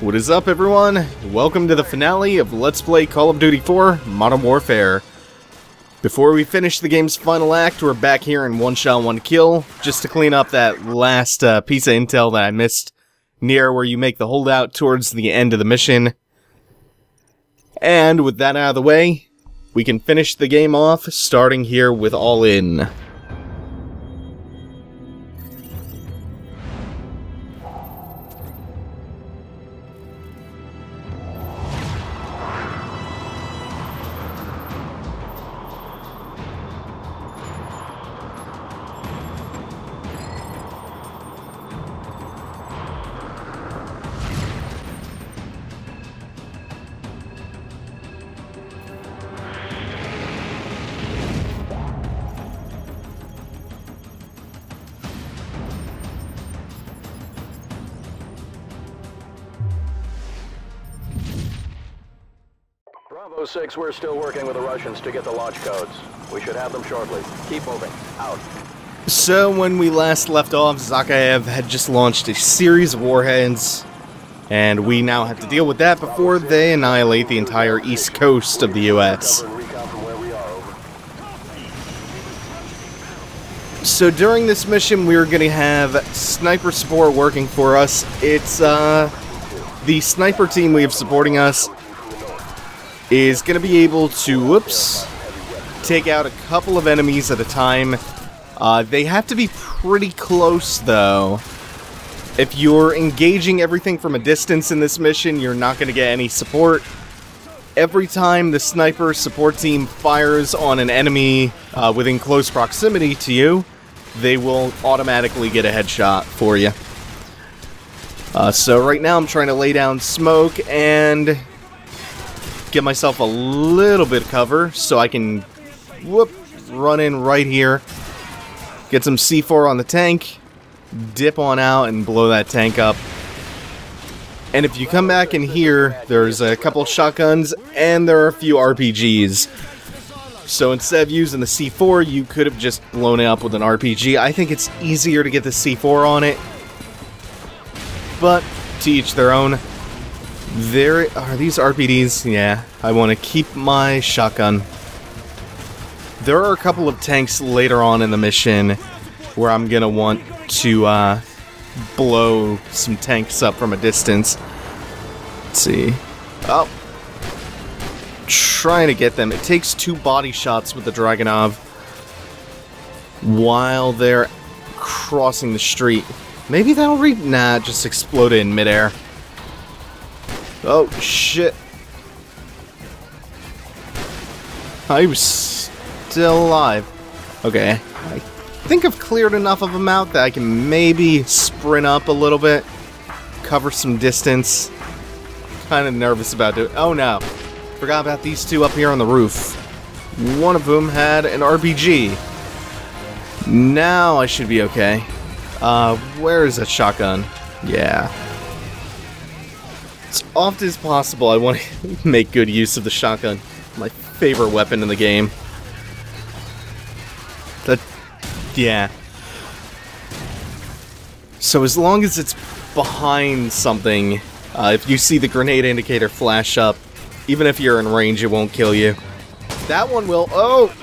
What is up, everyone? Welcome to the finale of Let's Play Call of Duty 4 Modern Warfare. Before we finish the game's final act, we're back here in one shot, one kill, just to clean up that last piece of intel that I missed near where you make the holdout towards the end of the mission. And with that out of the way, we can finish the game off, starting here with All In. Bravo 6, we're still working with the Russians to get the launch codes. We should have them shortly. Keep moving. Out. So when we last left off, Zakhaev had just launched a series of warheads, and we now have to deal with that before they annihilate the entire east coast of the US. So during this mission, we're going to have sniper support working for us. It's the sniper team we have supporting us is going to be able to, take out a couple of enemies at a time. They have to be pretty close, though. If you're engaging everything from a distance in this mission, you're not going to get any support. Every time the sniper support team fires on an enemy within close proximity to you, they will automatically get a headshot for you. So right now I'm trying to lay down smoke and get myself a little bit of cover so I can run in right here, get some C4 on the tank, dip on out and blow that tank up. And if you come back in here, there's a couple shotguns and there are a few RPGs. So instead of using the C4, you could have just blown it up with an RPG. I think it's easier to get the C4 on it, but to each their own. There are these RPDs. Yeah, I want to keep my shotgun. There are a couple of tanks later on in the mission where I'm gonna want to blow some tanks up from a distance. Let's see. Oh, trying to get them. It takes 2 body shots with the Dragunov while they're crossing the street. Maybe that'll nah, it just exploded in midair. Oh, shit. I was still alive. Okay. I think I've cleared enough of them out that I can maybe sprint up a little bit, cover some distance. Kind of nervous about it. Oh, no. Forgot about these two up here on the roof. One of them had an RPG. Now I should be okay. Where is that shotgun? Yeah. As often as possible, I want to make good use of the shotgun. My favorite weapon in the game. Yeah. So as long as it's behind something, if you see the grenade indicator flash up, even if you're in range, it won't kill you. That one will. Oh!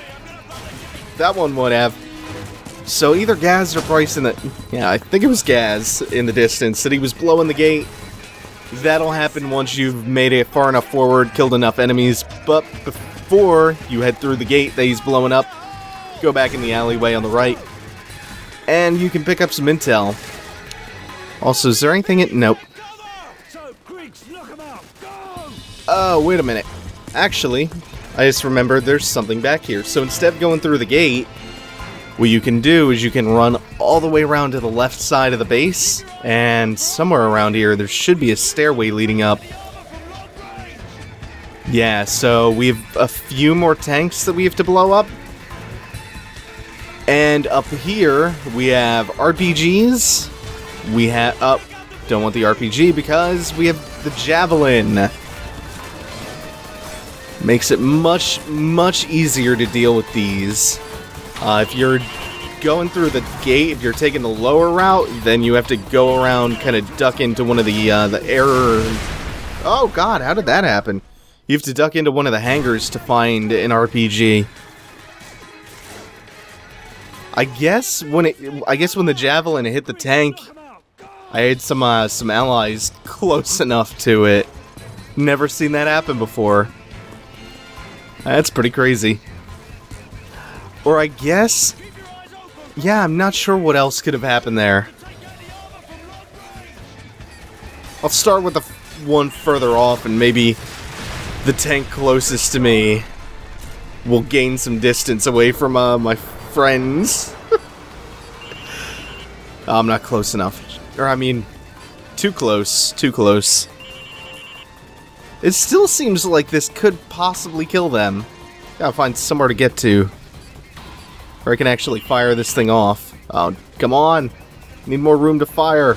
That one would have. So either Gaz or Price in the... Yeah, I think it was Gaz in the distance that he was blowing the gate. That'll happen once you've made it far enough forward, killed enough enemies, but before you head through the gate that he's blowing up, go back in the alleyway on the right, and you can pick up some intel. Also, is there anything in... Nope. Oh, wait a minute. Actually, I just remembered there's something back here. So instead of going through the gate, what you can do is you can run all the way around to the left side of the base, and somewhere around here there should be a stairway leading up. Yeah, so we have a few more tanks that we have to blow up. And up here we have RPGs. We have... don't want the RPG because we have the Javelin. Makes it much, much easier to deal with these. If you're going through the gate, if you're taking the lower route, then you have to go around, kind of duck into one of the air... Oh god, how did that happen? You have to duck into one of the hangars to find an RPG. I guess when the javelin hit the tank, I had some allies close enough to it. Never seen that happen before. That's pretty crazy. Or I guess... Yeah, I'm not sure what else could have happened there. I'll start with the one further off, and maybe the tank closest to me will gain some distance away from my friends. I'm not close enough. Or, I mean, too close. Too close. It still seems like this could possibly kill them. Gotta find somewhere to get to, where I can actually fire this thing off. Oh, come on! Need more room to fire.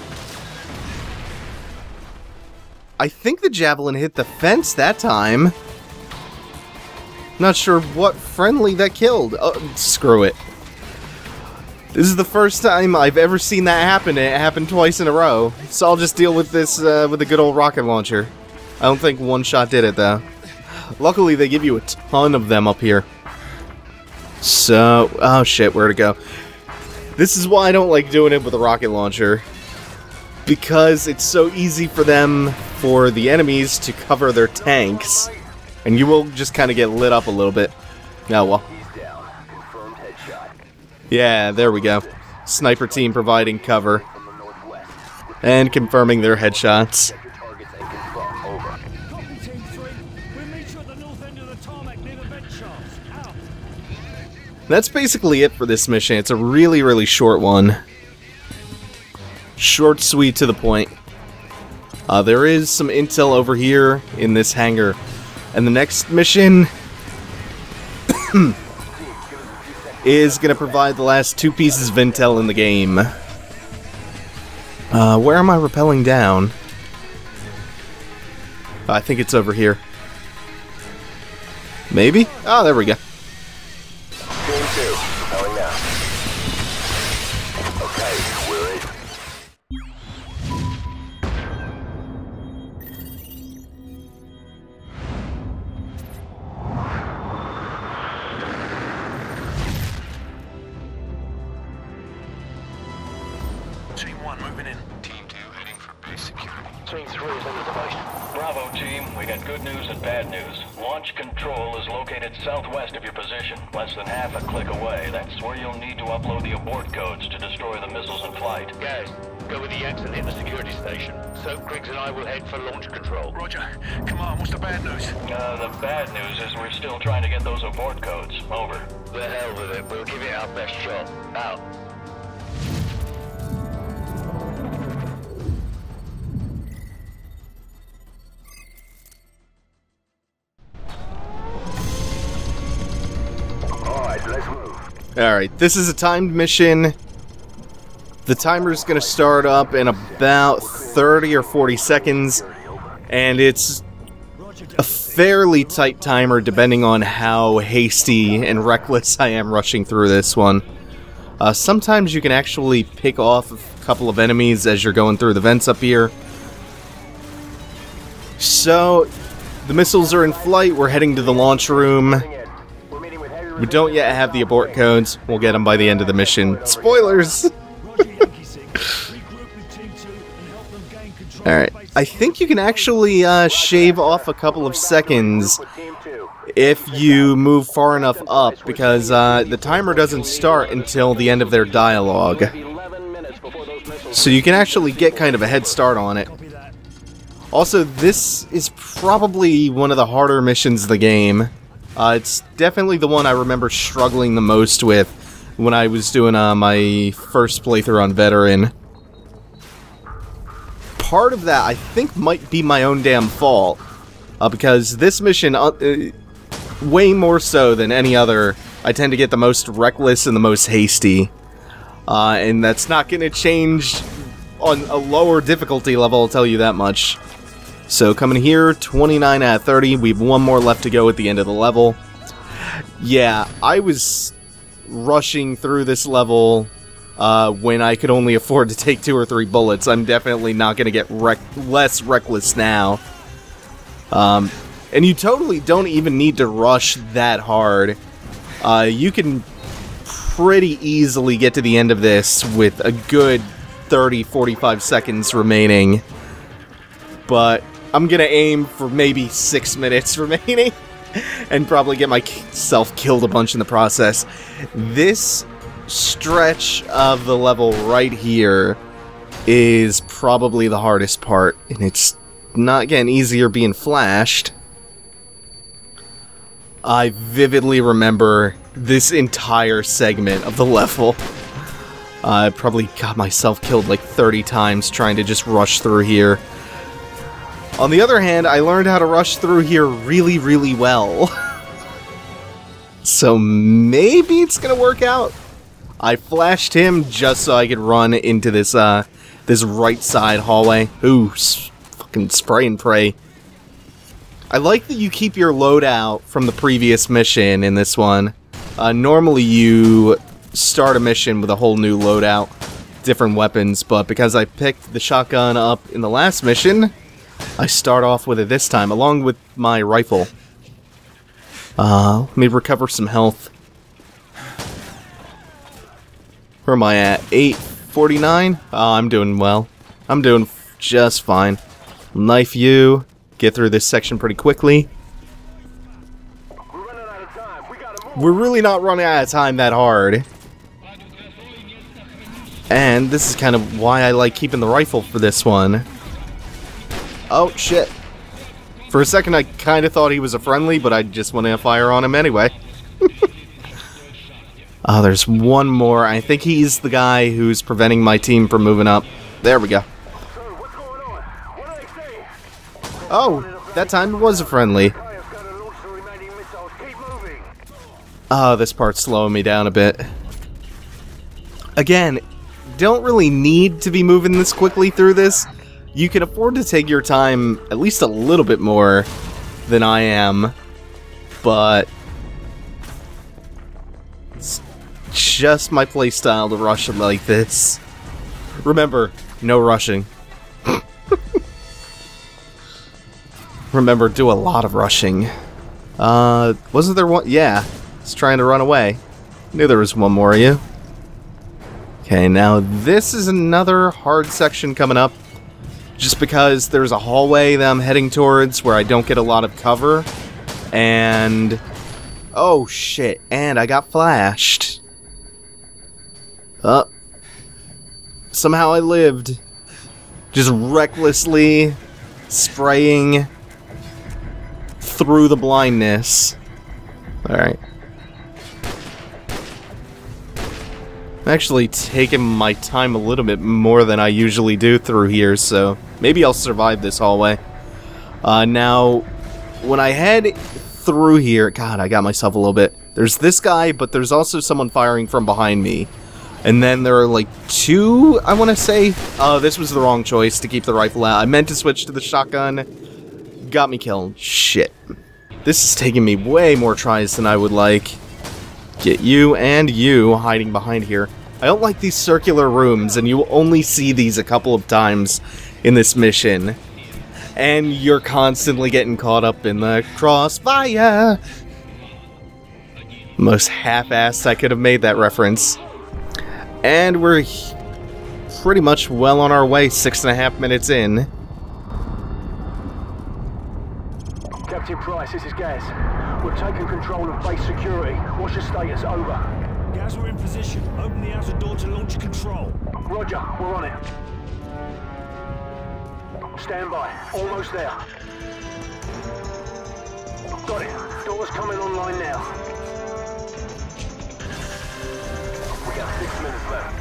I think the javelin hit the fence that time. Not sure what friendly that killed. Oh, screw it. This is the first time I've ever seen that happen, and it happened twice in a row. So I'll just deal with this with a good old rocket launcher. I don't think one shot did it, though. Luckily, they give you a ton of them up here. So... Oh shit, where'd it go? This is why I don't like doing it with a rocket launcher. Because it's so easy for the enemies to cover their tanks. And you will just kind of get lit up a little bit. Oh well. Yeah, there we go. Sniper team providing cover. And confirming their headshots. That's basically it for this mission. It's a really, really short one. Short, sweet, to the point. There is some intel over here in this hangar. And the next mission is going to provide the last 2 pieces of intel in the game. Where am I rappelling down? I think it's over here. Maybe? Oh, there we go. Team 2, repelling now. Okay, we're in. Team 1 moving in. Team 2 heading for base security. Team 3 is under the base. Bravo, team. We got good news and bad news. Launch control is located southwest of your position, less than half a click away. That's where you'll need to upload the abort codes to destroy the missiles in flight. Guys, go with the X and hit the security station. So Griggs and I will head for launch control. Roger. Come on, what's the bad news? The bad news is we're still trying to get those abort codes. Over. The hell with it. We'll give it our best shot. Out. Alright, this is a timed mission. The timer's gonna start up in about 30 or 40 seconds, and it's a fairly tight timer depending on how hasty and reckless I am rushing through this one. Sometimes you can actually pick off a couple of enemies as you're going through the vents up here. So, the missiles are in flight, we're heading to the launch room. We don't yet have the abort codes. We'll get them by the end of the mission. Spoilers! Alright, I think you can actually shave off a couple of seconds if you move far enough up, because the timer doesn't start until the end of their dialogue. So you can actually get kind of a head start on it. Also, this is probably one of the harder missions of the game. It's definitely the one I remember struggling the most with when I was doing my first playthrough on Veteran. Part of that, I think, might be my own damn fault. Because this mission, way more so than any other, I tend to get the most reckless and the most hasty. And that's not going to change on a lower difficulty level, I'll tell you that much. So coming here, 29 out of 30. We have one more left to go at the end of the level. Yeah, I was rushing through this level when I could only afford to take 2 or 3 bullets. I'm definitely not going to get less reckless now. And you totally don't even need to rush that hard. You can pretty easily get to the end of this with a good 30-45 seconds remaining. But I'm going to aim for maybe 6 minutes remaining and probably get myself killed a bunch in the process. This stretch of the level right here is probably the hardest part, and it's not getting easier being flashed. I vividly remember this entire segment of the level. I probably got myself killed like 30 times trying to just rush through here. On the other hand, I learned how to rush through here really, really well. So maybe it's gonna work out. I flashed him just so I could run into this this right side hallway. Ooh, fucking spray and pray. I like that you keep your loadout from the previous mission in this one. Normally you start a mission with a whole new loadout, different weapons, but because I picked the shotgun up in the last mission, I start off with it this time, along with my rifle. Let me recover some health. Where am I at? 849? Oh, I'm doing well. I'm doing just fine. Knife you. Get through this section pretty quickly. We're really not running out of time that hard. And this is kind of why I like keeping the rifle for this one. Oh, shit. For a second I kind of thought he was a friendly, but I just wanted to fire on him anyway. Oh, there's one more. I think he's the guy who's preventing my team from moving up. There we go. Oh, that time it was a friendly. Oh, this part's slowing me down a bit. Again, don't really need to be moving this quickly through this. You can afford to take your time at least a little bit more than I am, but it's just my playstyle to rush them like this. Remember, no rushing. Remember, do a lot of rushing. Wasn't there one? Yeah, it's trying to run away. Knew there was one more of you. Okay, now this is another hard section coming up. Just because there's a hallway that I'm heading towards where I don't get a lot of cover. And... oh, shit. And I got flashed. Somehow I lived. Just recklessly spraying through the blindness. Alright. I'm actually taking my time a little bit more than I usually do through here, so maybe I'll survive this hallway. Now, when I head through here... God, I got myself a little bit... There's this guy, but there's also someone firing from behind me. And then there are like 2, I want to say. Oh, this was the wrong choice to keep the rifle out. I meant to switch to the shotgun. Got me killed. Shit. This is taking me way more tries than I would like. Get you and you hiding behind here. I don't like these circular rooms, and you will only see these a couple of times in this mission. And you're constantly getting caught up in the crossfire. Most half-assed I could have made that reference. And we're pretty much well on our way, 6.5 minutes in. Captain Price, this is Gaz. We're taking control of base security. What's your status? Over. Gaz, we're in position. Open the outer door to launch control. Roger, we're on it. Stand by. Almost there. Got it. Door's coming online now. We got 6 minutes left.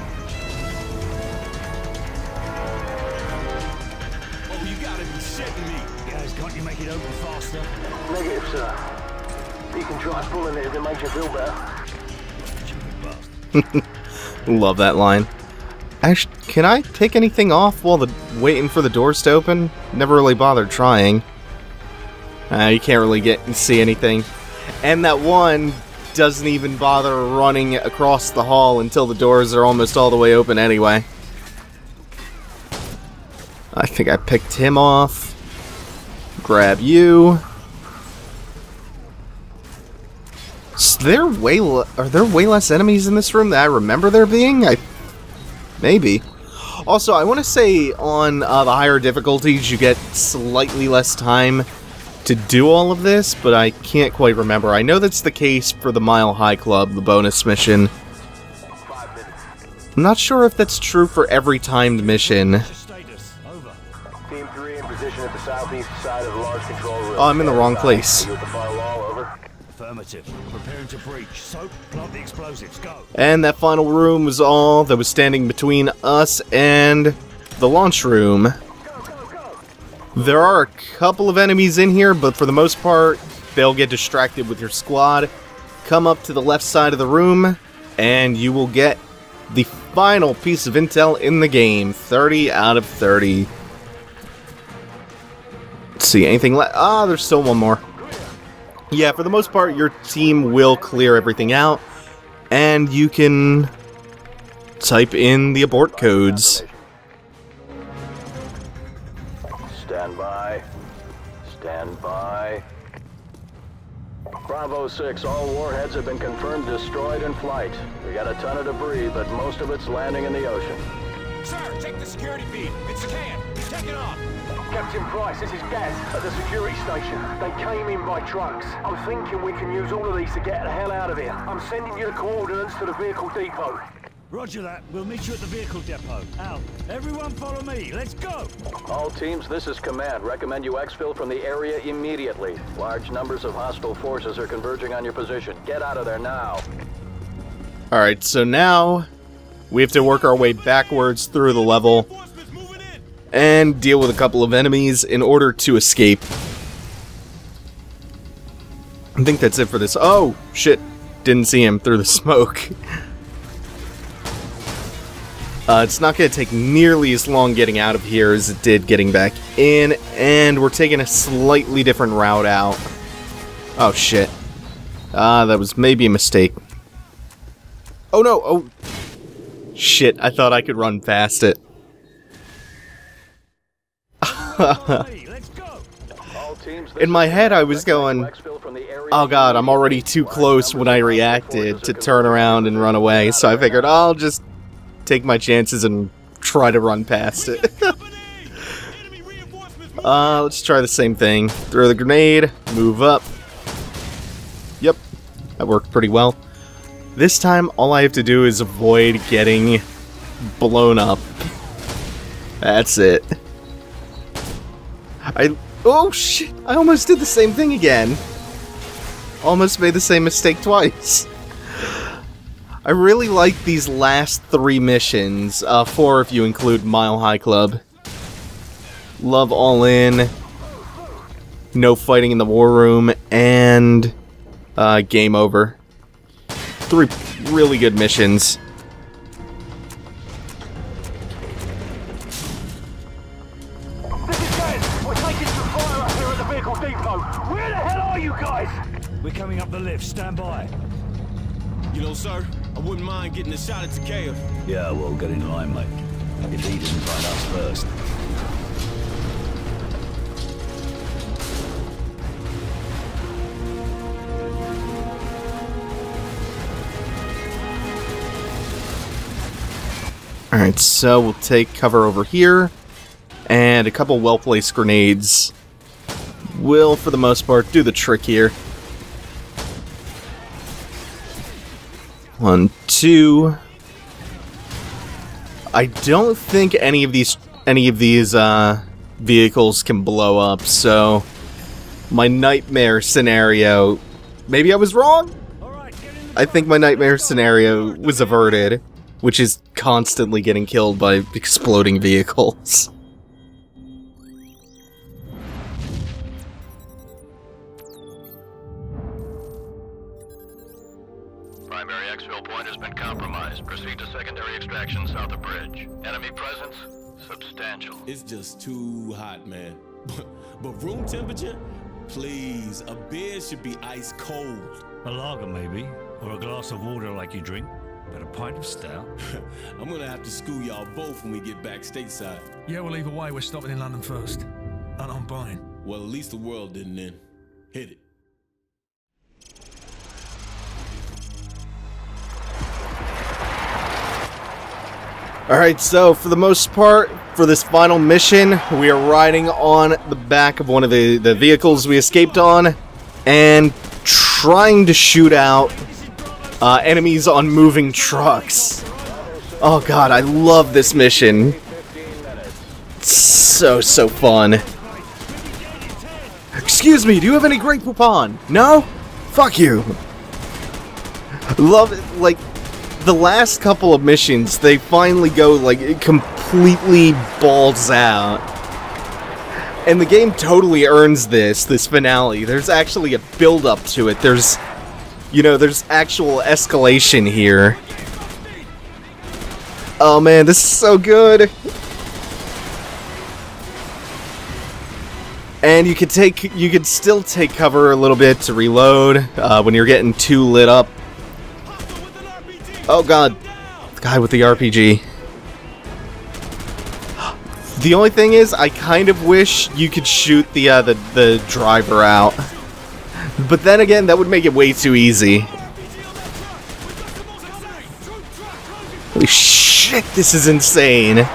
Oh, you gotta be shitting me. Guys, can't you make it open faster? Negative, sir. You can try pulling it if it makes you feel better. Love that line. Actually, can I take anything off while waiting for the doors to open? Never really bothered trying. You can't really see anything. And that one doesn't even bother running across the hall until the doors are almost all the way open anyway. I think I picked him off. Grab you. Are there way less enemies in this room than I remember there being? Maybe. Also, I want to say on the higher difficulties you get slightly less time to do all of this, but I can't quite remember. I know that's the case for the Mile High Club, the bonus mission. I'm not sure if that's true for every timed mission. Team 3 in position at the southeast side of the large control room. Oh, I'm in the wrong place. You at the far wall, over. Affirmative. Preparing to breach. Soap, plant the explosives. Go. And that final room was all that was standing between us and the launch room. There are a couple of enemies in here, but for the most part, they'll get distracted with your squad. Come up to the left side of the room, and you will get the final piece of intel in the game. 30 out of 30. Let's see, anything left? Ah, there's still one more. Yeah, for the most part, your team will clear everything out, and you can type in the abort codes. Stand by. Stand by. Bravo 6, all warheads have been confirmed destroyed in flight. We got a ton of debris, but most of it's landing in the ocean. Sir, check the security feed. It's scanned. Take it off. Captain Price, this is Gaz at the security station. They came in by trucks. I'm thinking we can use all of these to get the hell out of here. I'm sending you the coordinates to the vehicle depot. Roger that. We'll meet you at the vehicle depot. Out. Everyone follow me. Let's go. All teams, this is command. Recommend you exfil from the area immediately. Large numbers of hostile forces are converging on your position. Get out of there now. Alright, so now we have to work our way backwards through the level and deal with a couple of enemies in order to escape. I think that's it for this. Oh, shit. Didn't see him through the smoke. It's not going to take nearly as long getting out of here as it did getting back in, and we're taking a slightly different route out. Oh, shit. That was maybe a mistake. Oh, no! Oh, shit, I thought I could run past it. In my head, I was going, oh god, I'm already too close when I reacted to turn around and run away, so I figured I'll just take my chances and try to run past it. Let's try the same thing. Throw the grenade, move up. Yep, that worked pretty well. This time, all I have to do is avoid getting blown up. That's it. Oh shit, I almost did the same thing again. Almost made the same mistake twice. I really like these last 3 missions, 4 if you include Mile High Club. Love All In, No Fighting in the War Room, and Game Over. 3 really good missions. This is Gaz. We're taking some fire up here at the vehicle depot. Where the hell are you guys? We're coming up the lift. Stand by. You know, sir, I wouldn't mind getting a shot at Zakhaev. Yeah, well, get in line, mate. If he doesn't find us first. Alright, so we'll take cover over here, and a couple well-placed grenades will, for the most part, do the trick here. 1, 2. I don't think any of these vehicles can blow up, so my nightmare scenario, maybe I was wrong? I think my nightmare scenario was averted, which is constantly getting killed by exploding vehicles. Primary exfil point has been compromised. Proceed to secondary extraction south of bridge. Enemy presence substantial. It's just too hot, man. But room temperature? Please, a bed should be ice cold. A lager, maybe. Or a glass of water like you drink. But a pint of stout? I'm gonna have to school y'all both when we get back stateside. Yeah, well, either way, we're stopping in London first. And I'm buying. Well, at least the world didn't end. Hit it. Alright, so for the most part, for this final mission, we are riding on the back of one of the vehicles we escaped on, and trying to shoot out enemies on moving trucks. Oh god, I love this mission. It's so fun. Excuse me, do you have any Grey Poupon? No? Fuck you. Love it, like, the last couple of missions, they finally go, like, completely balls out. And the game totally earns this finale. There's actually a build-up to it. There's, you know, there's actual escalation here. Oh man, this is so good! And you could still take cover a little bit to reload, when you're getting too lit up. Oh god, the guy with the RPG. The only thing is, I kind of wish you could shoot the driver out. But then again, that would make it way too easy. Holy shit, this is insane.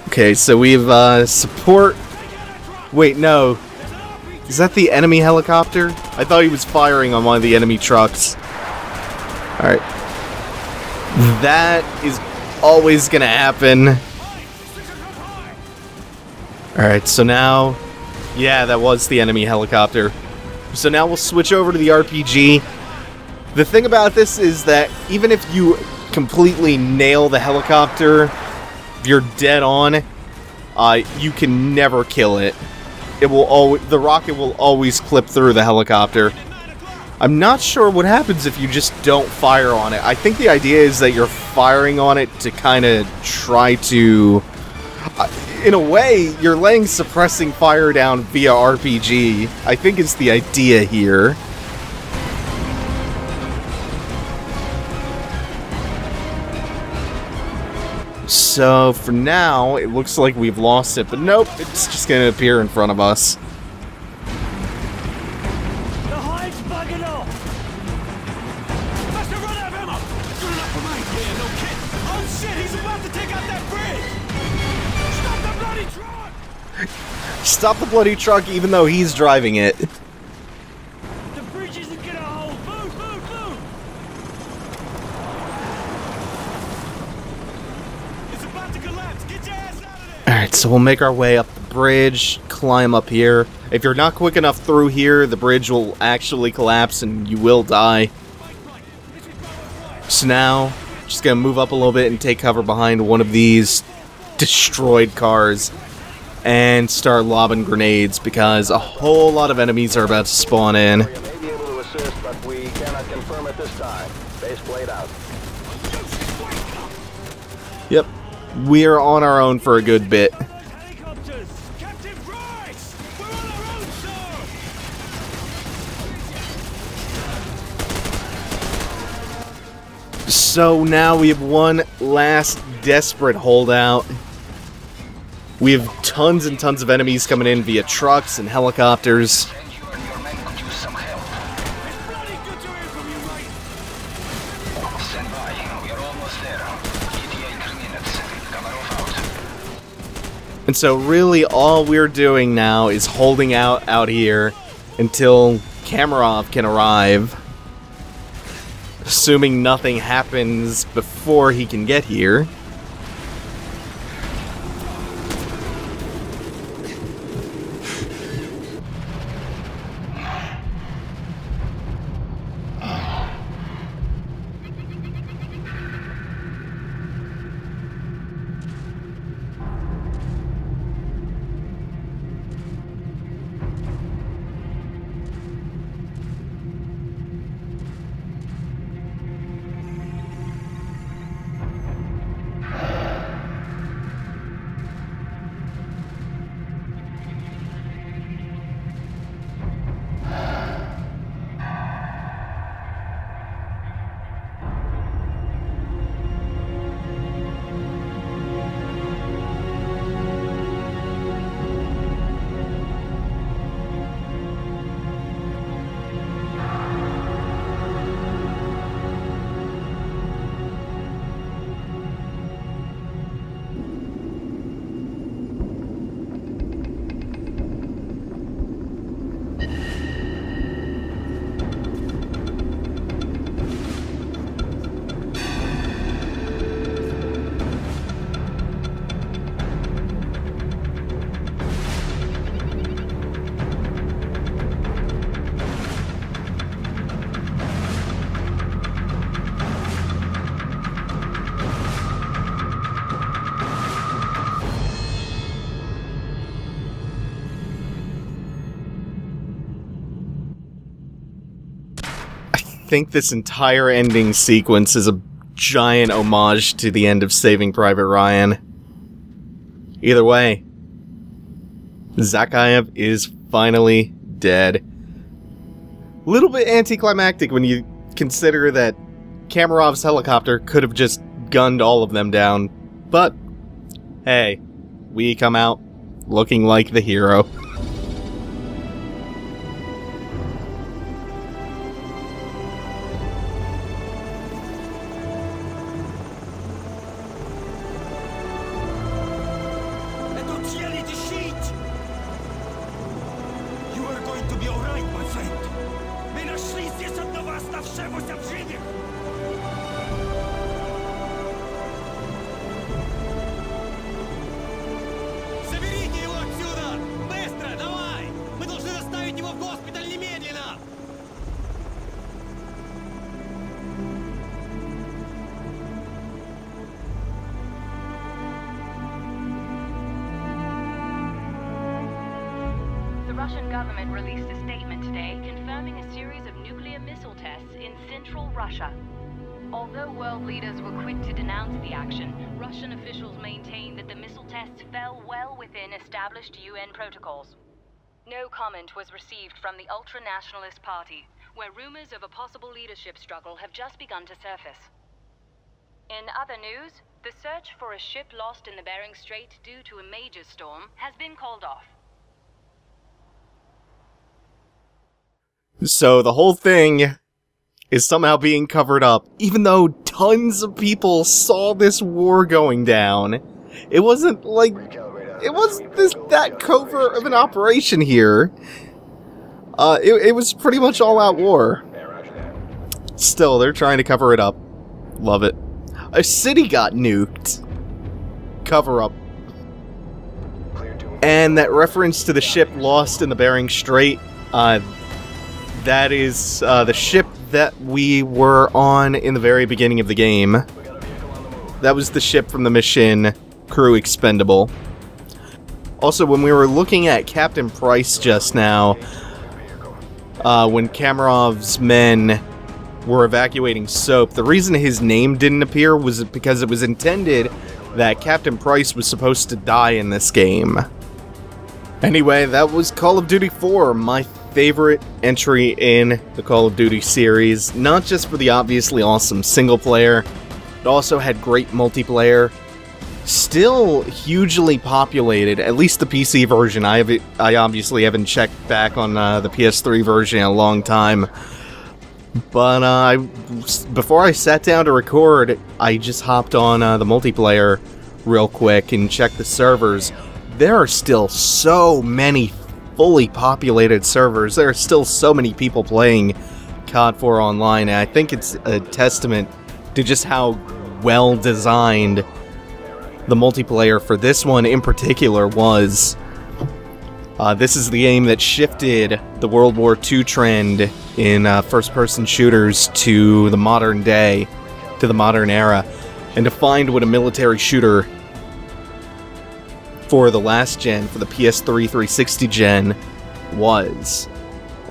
Okay, so we've, support... Wait, no. Is that the enemy helicopter? I thought he was firing on one of the enemy trucks. Alright. That is always gonna happen. Alright, so now... Yeah, that was the enemy helicopter. So now we'll switch over to the RPG. The thing about this is that even if you completely nail the helicopter, if you're dead on, you can never kill it. The rocket will always clip through the helicopter. I'm not sure what happens if you just don't fire on it. I think the idea is that you're firing on it to kind of try to... in a way, you're laying suppressing fire down via RPG. I think it's the idea here. So, for now, it looks like we've lost it, but nope, it's just gonna appear in front of us. The hive's bugging off! Faster, run out of ammo! Good enough for me! Yeah, no kidding! Oh shit, he's about to take out that bridge! Stop the bloody truck! Stop the bloody truck even though he's driving it. The bridge isn't gonna hold! Move, move, move! It's about to collapse! Get your ass out of there! Alright, so we'll make our way up the bridge, climb up here. If you're not quick enough through here, the bridge will actually collapse and you will die. So now, just gonna move up a little bit and take cover behind one of these destroyed cars and start lobbing grenades because a whole lot of enemies are about to spawn in. You may be able to assist, but we cannot confirm at this time. Base blade out. Yep, we are on our own for a good bit. Helicopters! Captain Price! We're on our own, sir! So now we have one last desperate holdout. We have tons and tons of enemies coming in via trucks and helicopters. It's bloody good to hear from you, mate! Stand by. We're almost there. ETA 3 minutes. Cover out. And so really all we're doing now is holding out here until Kamarov can arrive. Assuming nothing happens before he can get here. think this entire ending sequence is a giant homage to the end of Saving Private Ryan. Either way, Zakhaev is finally dead. A little bit anticlimactic when you consider that Kamarov's helicopter could have just gunned all of them down, but hey, we come out looking like the hero. You are going to be alright, my friend. Мы нашли здесь одного оставшегося в живых. Заберите его отсюда! Быстро, давай! Мы должны доставить его в госпиталь немедленно! The Russian government released a statement today confirming a series of nuclear missile tests in central Russia. Although world leaders were quick to denounce the action, Russian officials maintain that the missile tests fell well within established UN protocols. No comment was received from the ultranationalist party, where rumors of a possible leadership struggle have just begun to surface. In other news, the search for a ship lost in the Bering Strait due to a major storm has been called off. So the whole thing is somehow being covered up, even though tons of people saw this war going down. It wasn't like... it wasn't that covert of an operation here. It was pretty much all-out war. Still, they're trying to cover it up. Love it. A city got nuked. Cover up. And that reference to the ship lost in the Bering Strait, that is the ship that we were on in the very beginning of the game. That was the ship from the mission Crew Expendable. Also, when we were looking at Captain Price just now, when Kamarov's men were evacuating Soap, the reason his name didn't appear was because it was intended that Captain Price was supposed to die in this game. Anyway, that was Call of Duty 4, my favorite entry in the Call of Duty series, not just for the obviously awesome single player, it also had great multiplayer. Still hugely populated, at least the PC version. I obviously haven't checked back on the PS3 version in a long time, but before I sat down to record, I just hopped on the multiplayer real quick and checked the servers. There are still so many fully populated servers. There are still so many people playing COD 4 online, and I think it's a testament to just how well designed the multiplayer for this one in particular was. This is the game that shifted the World War II trend in first-person shooters to the modern day, to the modern era, and defined what a military shooter for the last gen, for the PS3 360 gen, was.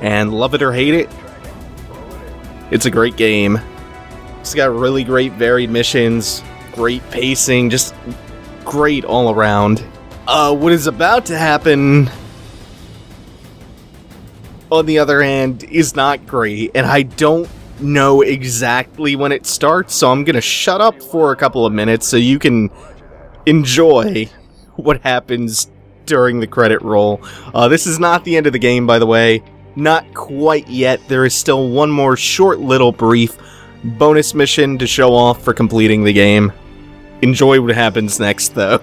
And love it or hate it, it's a great game. It's got really great varied missions, great pacing, just great all around. What is about to happen, on the other hand, is not great, and I don't know exactly when it starts, so I'm gonna shut up for a couple of minutes so you can enjoy what happens during the credit roll. This is not the end of the game, by the way. Not quite yet. There is still one more short little brief bonus mission to show off for completing the game. Enjoy what happens next, though.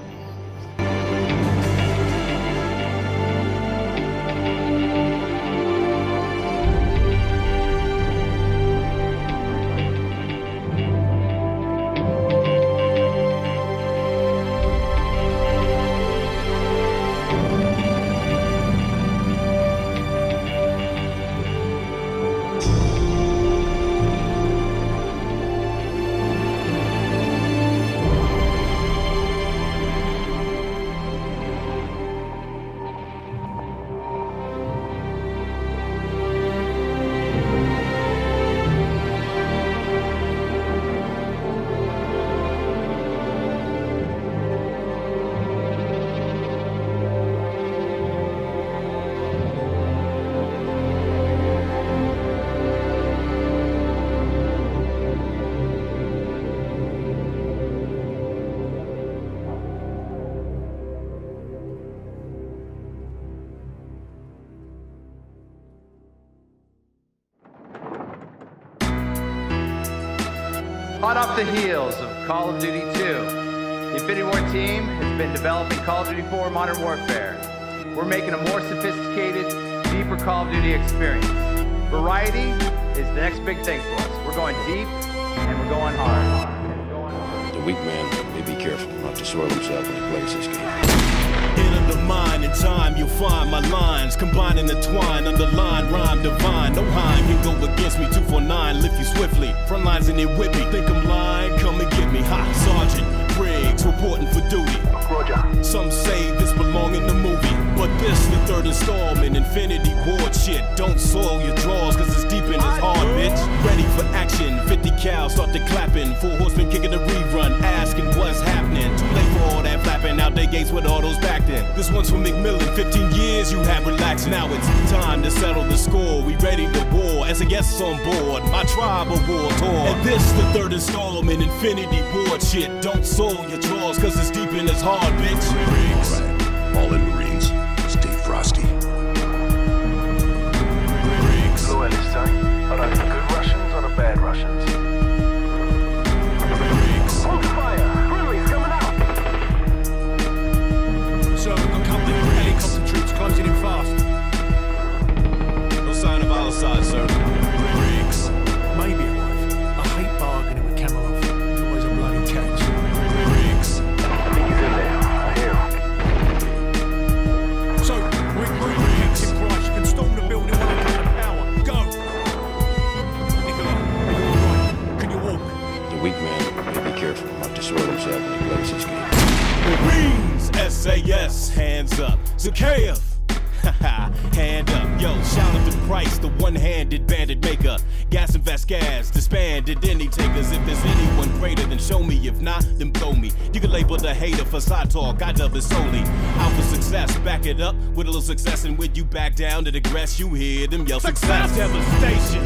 Hot off the heels of Call of Duty 2, the Infinity Ward team has been developing Call of Duty 4 Modern Warfare. We're making a more sophisticated, deeper Call of Duty experience. Variety is the next big thing for us. We're going deep and we're going hard. The weak man may be careful not to soil himself when he plays this game. In the mind, in time, you'll find my lines. Combine and entwine, underline, rhyme divine. No Heim can go against me. 249, lift you swiftly. Front lines in it with me. Think I'm lying? Come and get me. Ha, Sergeant Briggs, reporting for duty. Roger. Some say this belong in the movie, but this the third installment. Infinity Ward shit. Don't soil your drawers, cause it's deep in his hard, bitch. Ready for action. 50 cal, start the clapping. 4 horsemen kicking a rerun, asking what's happening. Too late for all that flapping. Out they gates with all those backed in. This one's for McMillan. 15 years you have relaxed. Now it's time to settle the score. We ready to war. As a guest on board, my tribe of war tour. And this the third installment. Infinity Ward shit. Don't soil your drawers, cause it's deep in his hard, bitch. All right, all in Marines, stay frosty. Riggs. Blue Ellis, son. Are those the good Russians or the bad Russians? Riggs. Hold fire! Friendly's coming out! So we've got company helicopter troops closing in fast. No sign of our side, sir. Riggs. Maybe alive. I hate bargaining with Kamarov. It's always a bloody catch. Riggs. I think he's in there. I hear him. So, we're Riggs. Price, you can storm the building when I cut the power. Go! Nikolai, are you alright? Can you walk? The weak man may be careful not to soil himself when he plays this game. Marines! SAS, hands up. Zakhaev! Haha, hand up. Yo, shout out to Price, the one-handed bandit maker. Gas and Vasquez, disbanded any takers. If there's anyone greater, then show me. If not, then blow me. You can label the hater for side talk. I dub it solely. Out for success, back it up with a little success. And when you back down to the grass, you hear them yell success. Devastation.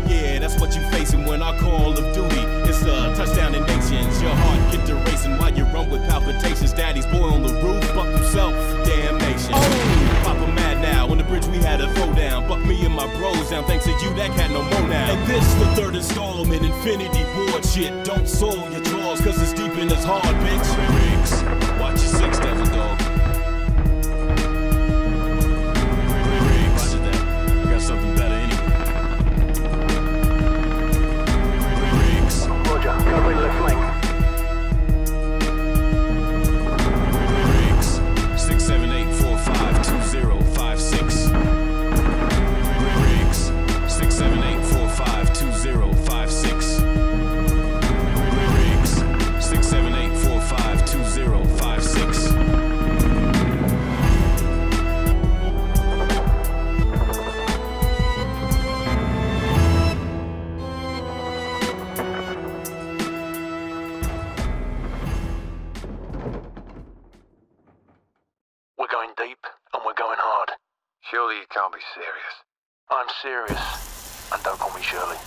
Yeah, that's what you facing when I call of duty. It's a touchdown in nations. Your heart get to racing while you run with palpitations. Daddy's boy on the roof, bucked himself. Damnation. Oh, Papa mad now. On the bridge we had a throwdown. Buck me and my bros down. Thanks to you, that cat no more now. And this the third installment. Infinity Ward shit. Don't soil your drawers, cause it's deep in his hard, bitch. Riggs. Watch your 6, devil dog. Riggs. Roger that. I got something better anyway. Roger. Covering left flank. Riggs. 678452056. Riggs. 678452056. Riggs. 678452056. We're going deep and we're going hard. Surely you can't be serious. I'm serious. And don't call me Shirley.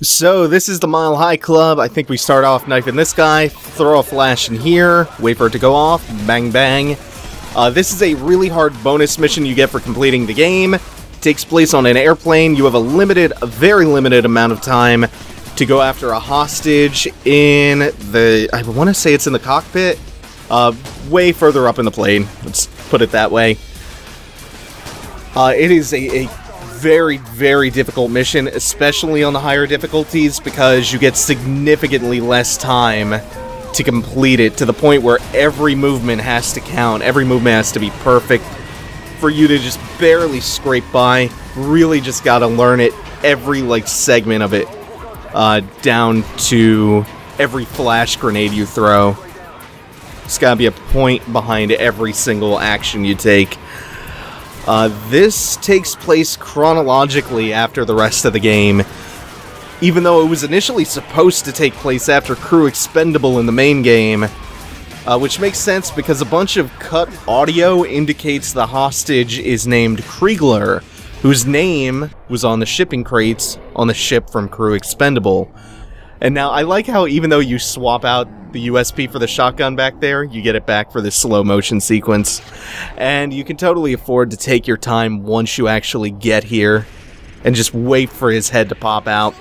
So, this is the Mile High Club. I think we start off knifing this guy, throw a flash in here, wait for it to go off, bang bang. This is a really hard bonus mission you get for completing the game. It takes place on an airplane. You have a very limited amount of time to go after a hostage in the, I want to say it's in the cockpit, way further up in the plane. Let's put it that way. It is a very, very difficult mission, especially on the higher difficulties, because you get significantly less time to complete it, to the point where every movement has to count, every movement has to be perfect for you to just barely scrape by. Really just gotta learn it, every segment of it, down to every flash grenade you throw. There's gotta be a point behind every single action you take. This takes place chronologically after the rest of the game, even though it was initially supposed to take place after Crew Expendable in the main game, which makes sense because a bunch of cut audio indicates the hostage is named Kriegler, whose name was on the shipping crates on the ship from Crew Expendable. And now, I like how even though you swap out the USP for the shotgun back there, you get it back for this slow motion sequence. And you can totally afford to take your time once you actually get here, and just wait for his head to pop out.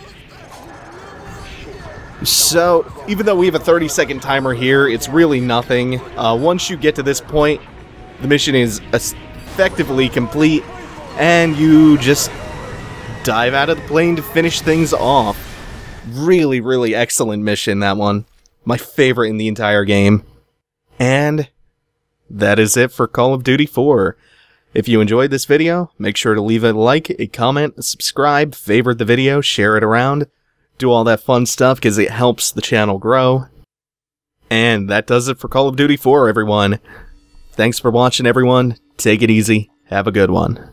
So, even though we have a 30-second timer here, it's really nothing. Once you get to this point, the mission is effectively complete, and you just dive out of the plane to finish things off. Really, really excellent mission, that one. My favorite in the entire game. And that is it for Call of Duty 4. If you enjoyed this video, make sure to leave a like, a comment, subscribe, favorite the video, share it around. Do all that fun stuff because it helps the channel grow. And that does it for Call of Duty 4, everyone. Thanks for watching, everyone. Take it easy. Have a good one.